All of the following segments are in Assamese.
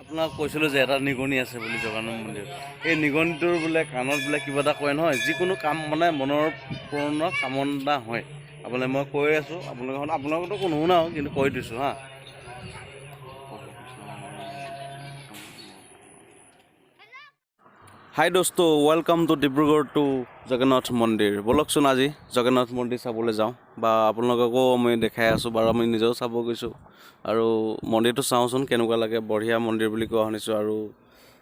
আপোনাক কৈছিলোঁ যে এটা নিগনি আছে বুলি জগন্নাথ মন্দিৰত। এই নিগনিটোৰ বোলে কাণত বোলে কিবা এটা কয় নহয়, যিকোনো কাম মানে মনৰ পূৰ্ণ কামনা হয়। আপোনাক মই কৈ আছোঁ, আপোনালোকতো কোনো শুনাও, কিন্তু কৈ দিছোঁ হা। হাই দোস্ত, welcome to Dibrugarh to Jagannath মন্দিৰ। ব'লকচোন আজি জগন্নাথ মন্দিৰ চাবলৈ যাওঁ, বা আপোনালোককো মই দেখাই আছোঁ বাৰু, আমি নিজেও চাব গৈছোঁ আৰু মন্দিৰটো চাওঁচোন কেনেকুৱা লাগে। বঢ়িয়া মন্দিৰ বুলি কোৱা শুনিছোঁ, আৰু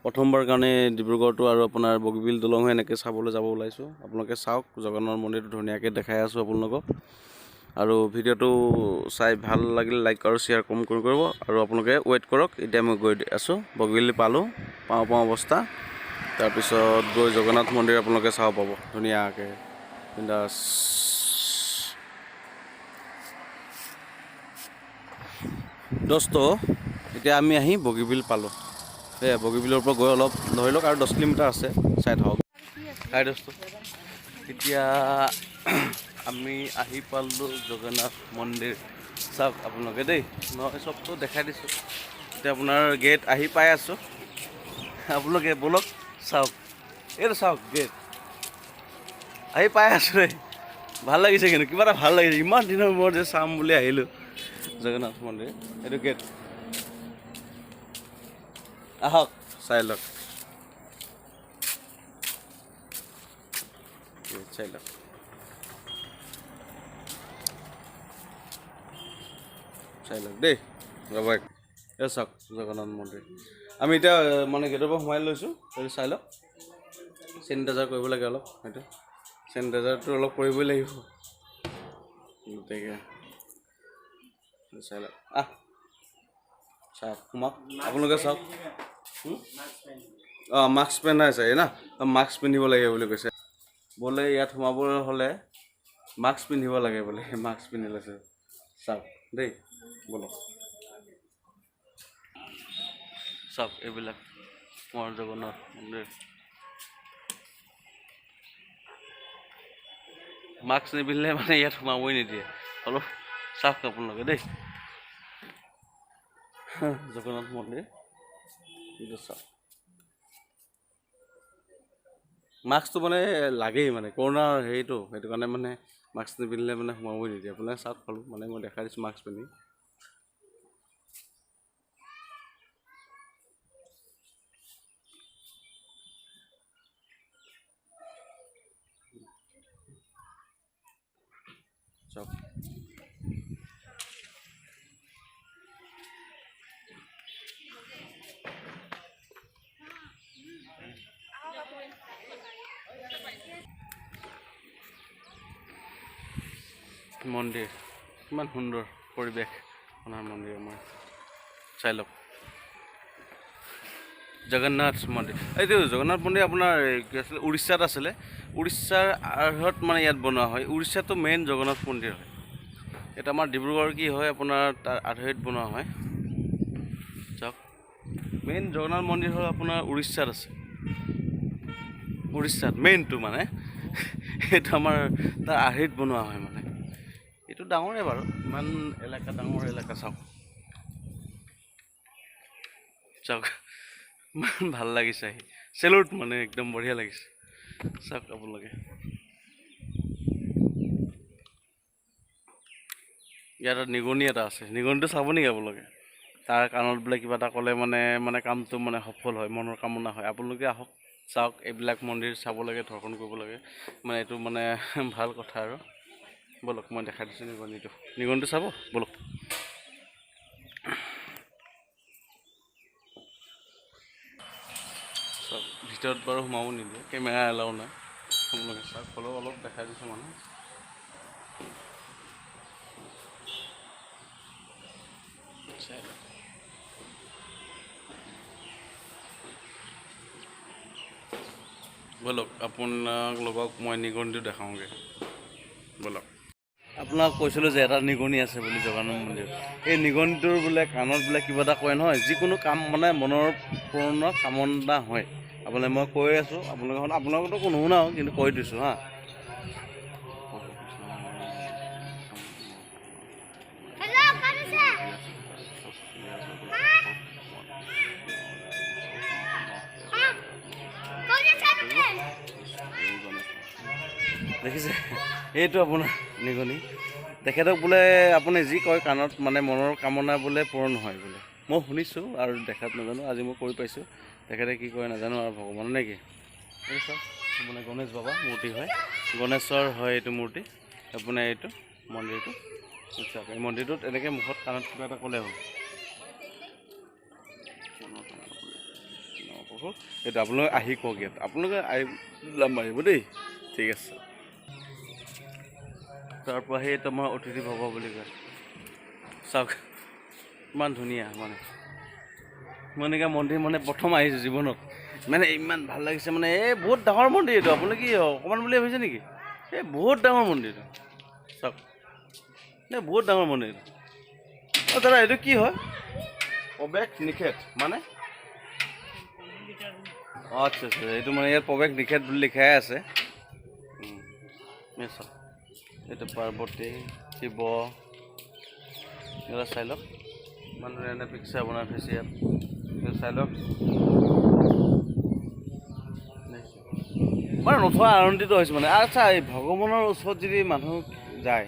প্ৰথমবাৰ কাৰণে ডিব্ৰুগড়টো আৰু আপোনাৰ বগীবিল দলঙো এনেকৈ চাবলৈ যাব ওলাইছোঁ। আপোনালোকে চাওক, জগন্নাথ মন্দিৰটো ধুনীয়াকৈ দেখাই আছোঁ আপোনালোকক। আৰু ভিডিঅ'টো চাই ভাল লাগিলে লাইক আৰু শ্বেয়াৰ কম কৰিব, আৰু আপোনালোকে ৱেইট কৰক। এতিয়া মই গৈ আছোঁ, বগীবিল পাওঁ অৱস্থা। তাৰপিছত গৈ জগন্নাথ মন্দিৰ আপোনালোকে চাব পাব ধুনীয়াকৈ বিন্দাছ। দোস্ত, এতিয়া আমি আহি বগীবিল পালোঁ। সেয়া বগীবিলৰ পৰা গৈ অলপ ধৰি লওক আৰু 10 কিলোমিটাৰ আছে, চাই থাকক। হাই দোস্ত, এতিয়া আমি আহি পালোঁ জগন্নাথ মন্দিৰ। চাওক আপোনালোকে দেই, মই চবটো দেখাই দিছোঁ। এতিয়া আপোনাৰ গেট আহি পাই আছোঁ, আপোনালোকে ব'লক চাওক। এইটো চাওক, গেট আহি পাই আছোঁ দেই। ভাল লাগিছে, কিন্তু কিবা এটা ভাল লাগিছে। ইমান দিনৰ মূৰত যে চাম বুলি আহিলোঁ জগন্নাথ মন্দিৰ। এইটো গেট, আহক চাই লওক, চাই লওক। চাই লওক দেই, ৰ'ব। এই চাওক জগন্নাথ মন্দিৰ। আমি এতিয়া মানে গেটৰ পৰা সোমাই লৈছোঁ, সেইটো চাই লওক। চেনিটাইজাৰ কৰিব লাগে অলপ, সেইটো চেনিটাইজাৰটো অলপ কৰিবই লাগিব গতিকে চাই লওক। চাওক, সোমাওক আপোনালোকে চাওক। অঁ, মাস্ক পিন্ধাই চাগে না, মাস্ক পিন্ধিব লাগে বুলি কৈছে বোলে। ইয়াত সোমাবলৈ হ'লে মাস্ক পিন্ধিব লাগে বোলে, মাস্ক পিন্ধি লৈছে। চাওক দেই, ব'লক চাওক। এইবিলাক মোৰ জগন্নাথ মন্দিৰ। মাস্ক নিপিন্ধিলে মানে ইয়াত সোমাবই নিদিয়ে। অলপ চাওক আপোনালোকে দেই, জগন্নাথ মন্দিৰ চাওক। মাস্কটো মানে লাগেই, মানে কৰোণাৰ হেৰিটো, সেইটো কাৰণে মানে মাস্ক নিপিন্ধিলে মানে সোমাবই নিদিয়ে। আপোনালোকে চাওক হ'লো, মানে মই দেখাই দিছোঁ মাস্ক পিন্ধি। চাওক মন্দিৰ, কিমান সুন্দৰ পৰিৱেশ আপোনাৰ মন্দিৰ। মই চাই লওক জগন্নাথ মন্দিৰ। এইটো জগন্নাথ মন্দিৰ আপোনাৰ কি আছিলে, উৰিষ্যাত আছিলে। উৰিষ্যাৰ আৰ্হত মানে ইয়াত বনোৱা হয়। উৰিষ্যাটো মেইন জগন্নাথ মন্দিৰ হয়। এটা আমাৰ ডিব্ৰুগড় কি হয়, আপোনাৰ তাৰ আৰ্হত বনোৱা হয়। চাওক, মেইন জগন্নাথ মন্দিৰ হ'ল আপোনাৰ উৰিষ্যাত আছে। উৰিষ্যাত মেইনটো মানে এইটো আমাৰ তাৰ আৰ্হিত বনোৱা হয়। মানে এইটো ডাঙৰে বাৰু, ইমান এলেকা, ডাঙৰ এলেকা। চাওক চাওক, ইমান ভাল লাগিছে আহি। চেলুট, মানে একদম বঢ়িয়া লাগিছে। চাওক আপোনালোকে, ইয়াত নিগনি এটা আছে। নিগনিটো চাব নেকি আপোনালোকে? তাৰ কাণত বোলে কিবা এটা ক'লে মানে কামটো মানে সফল হয়, মনৰ কামনা হয়। আপোনালোকে আহক, চাওক। এইবিলাক মন্দিৰ চাব লাগে, দৰ্শন কৰিব লাগে, মানে এইটো মানে ভাল কথা আৰু। ব'লক, মই দেখাই দিছোঁ নিগনিটো চাব, ব'লক। চাওক, ভিতৰত বাৰু সোমাব নিদিয়ে, কেমেৰা এলাও নাই। আপোনালোকে চাওক, হ'লেও অলপ দেখাই দিছোঁ মানে। ব'লক, আপোনালোকক মই নিগনিটো দেখাওঁগৈ, ব'লক। আপোনাক কৈছিলোঁ যে এটা নিগনি আছে বুলি জগন্নাথ মন্দিৰত। এই নিগনিটোৰ বোলে কাণত বোলে কিবা এটা কয় নহয়, যিকোনো কাম মানে মনৰ পূৰ্ণ কামনা হয়। আপোনাক মই কৈ আছোঁ, আপোনালোকতো কোনো শুনাও, কিন্তু কৈ দিছোঁ হা। দেখিছে এইটো আপোনাৰ নিগনি তেখেতক বোলে আপুনি যি কয় কাণত মানে মনৰ কামনা বোলে পূৰণ হয় বোলে মই শুনিছোঁ আৰু দেখাত নাজানো আজি মই কৰি পাইছোঁ তেখেতে কি কয় নাজানো আৰু ভগৱানৰ নেকি এই চাওক মানে গণেশ বাবা মূৰ্তি হয় গণেশৰ হয় এইটো মূৰ্তি আপোনাৰ এইটো মন্দিৰটো চাওক এই মন্দিৰটোত এনেকৈ মুখত কাণত কিবা এটা ক'লে হ'ল এইটো আপোনালোকে আহি কওক ইয়াত আপোনালোকে আহি লাভ মাৰিব দেই ঠিক আছে তাৰপৰা সেইটো আমাৰ অতিথি ভৱ বুলি কয় চাওক ইমান ধুনীয়া মানে মই এনেকৈ মন্দিৰ মানে প্ৰথম আহিছোঁ জীৱনত মানে ইমান ভাল লাগিছে মানে এই বহুত ডাঙৰ মন্দিৰ এইটো আপুনি কি অকণমান বুলি ভাবিছে নেকি এই বহুত ডাঙৰ মন্দিৰটো চাওক এই বহুত ডাঙৰ মন্দিৰ অঁ দাদা এইটো কি হয় প্ৰৱেশ নিষেধ মানে অঁ আচ্ছা আচ্ছা এইটো মানে ইয়াত প্ৰৱেশ নিষেধ বুলি লিখাই আছে চাওক এইটো পাৰ্বতী শিৱ এইবিলাক চাই লওক ইমান ধুনীয়া পিক্সাৰ বনাই থৈছে ইয়াত চাই লওক মানে নথোৱা আনন্দিত হৈছোঁ মানে আচ্ছা এই ভগৱানৰ ওচৰত যদি মানুহ যায়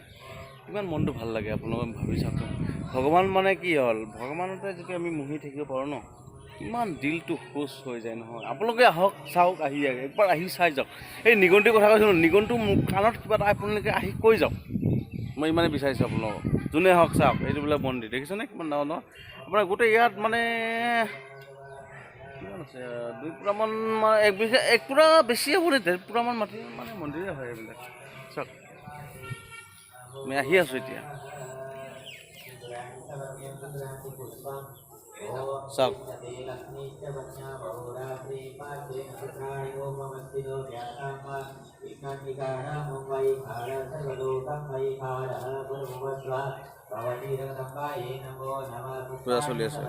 কিমান মনটো ভাল লাগে আপোনালোকে ভাবি চাওকচোন ভগৱান মানে কি হ'ল ভগৱানতে যদি আমি মুহি থাকিব পাৰোঁ ন ইমান দিলটো খুচ হৈ যায় নহয় আপোনালোকে আহক চাওক আহি যায় একবাৰ আহি চাই যাওক এই নিগনিটোৰ কথা কৈছোঁ নিগনিটো মোক কাণত কিবা এটা আপোনালোকে আহি কৈ যাওক মই ইমানে বিচাৰিছোঁ আপোনালোকক যোনে হওক চাওক এইটো বোলে মন্দিৰ দেখিছেনে কিমান ডাঙৰ ন আপোনাৰ গোটেই ইয়াত মানে কিমান আছে 2 পুৰামান এক পুৰা বেছি হ'ব নে 1.5 পুৰামান মাটি মানে মন্দিৰে হয় এইবিলাক চাওক আমি আহি আছোঁ এতিয়া চাওক পূজা চলি আছে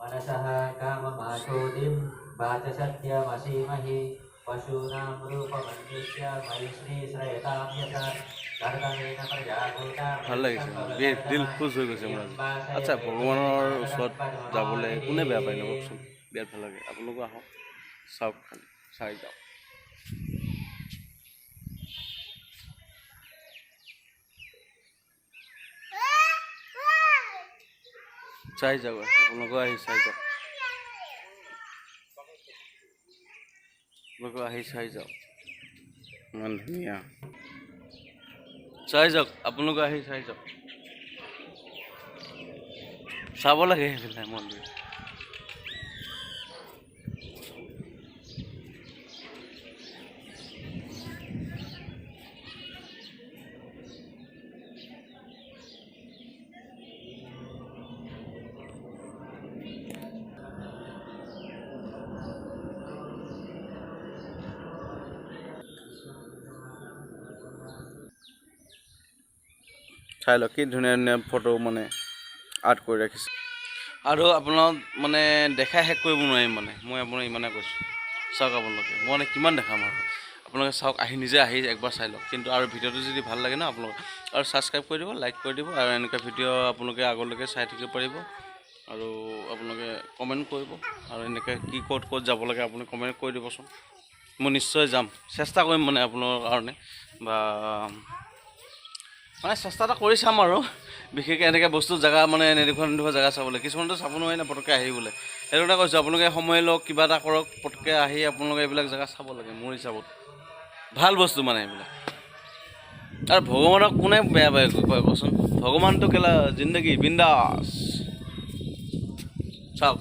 मनसः काममाशोदिं वाचसत्यमसीमहि पशूनां रूपमन्विष्य मयि श्रेयतां यथा कर्तमेन प्रजाभूता ভাল লাগিছে দিল খুচ হৈ গৈছে মোৰ আচ্ছা ভগৱানৰ ওচৰত যাবলৈ কোনে বেয়া পায় নকওকচোন বিৰাট ভাল লাগে আপোনালোকো আহক চাওক খালি চাই যাওক চাই যাওক আপোনালোকে আহি চাই যাওক আপোনালোকে আহি চাই যাওক ইমান ধুনীয়া চাই যাওক আপোনালোকে আহি চাই যাওক চাব লাগে সেইবিলাক মন্দিৰ চাই লওক কি ধুনীয়া ধুনীয়া ফটো মানে আৰ্ট কৰি ৰাখিছে আৰু আপোনাক মানে দেখাই শেষ কৰিব নোৱাৰিম মানে মই আপোনাক ইমানে কৈছোঁ চাওক আপোনালোকে মই মানে কিমান দেখাম আৰু আপোনালোকে চাওক আহি নিজে আহি একবাৰ চাই লওক কিন্তু আৰু ভিডিঅ'টো যদি ভাল লাগে ন আপোনালোকে আৰু ছাবস্ক্ৰাইব কৰি দিব লাইক কৰি দিব আৰু এনেকুৱা ভিডিঅ' আপোনালোকে আগলৈকে চাই থাকিব পাৰিব আৰু আপোনালোকে কমেণ্ট কৰিব আৰু এনেকৈ কি ক'ত যাব লাগে আপুনি কমেণ্ট কৰি দিবচোন মই নিশ্চয় যাম চেষ্টা কৰিম মানে আপোনালোকৰ কাৰণে বা মানে চেষ্টা এটা কৰি চাম আৰু বিশেষকৈ এনেকৈ বস্তু জেগা মানে এনেকুৱা জেগা চাবলৈ কিছুমানতো চাব নোৱাৰি না পটককৈ আহিবলৈ সেইটো এটা কৈছোঁ আপোনালোকে সময় লওক কিবা এটা কৰক পটককৈ আহি আপোনালোকে এইবিলাক জেগা চাব লাগে মোৰ হিচাপত ভাল বস্তু মানে এইবিলাক আৰু ভগৱানক কোনে বেয়া পায় কয় কচোন ভগৱানটো কেলা জিন্দগী বিন্দাছ চাওক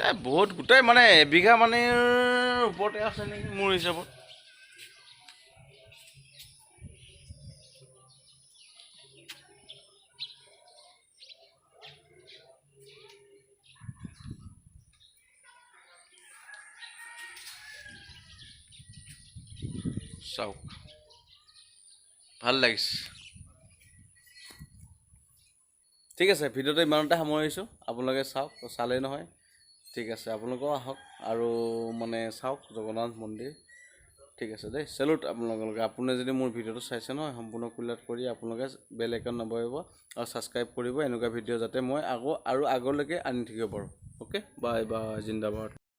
এই বহুত গোটেই মানে এবিঘা মানেৰ ওপৰতে আছে নেকি মোৰ হিচাপত চাওক ভাল লাগিছে ঠিক আছে ভিডিঅ'টো ইমানতে সামৰিছোঁ আপোনালোকে চাওক চালেই নহয় ঠিক আছে আপোনালোকেও আহক আৰু মানে চাওক জগন্নাথ মন্দিৰ ঠিক আছে দেই চেলুট আপোনালোকে আপুনি যদি মোৰ ভিডিঅ'টো চাইছে নহয় সম্পূৰ্ণ ক্লিয়াৰ কৰি আপোনালোকে বেল আইকন নবহাব আৰু ছাবস্ক্ৰাইব কৰিব এনেকুৱা ভিডিঅ' যাতে মই আৰু আগলৈকে আনি থাকিব পাৰোঁ অ'কে বাই বাই জিন্দাবাদ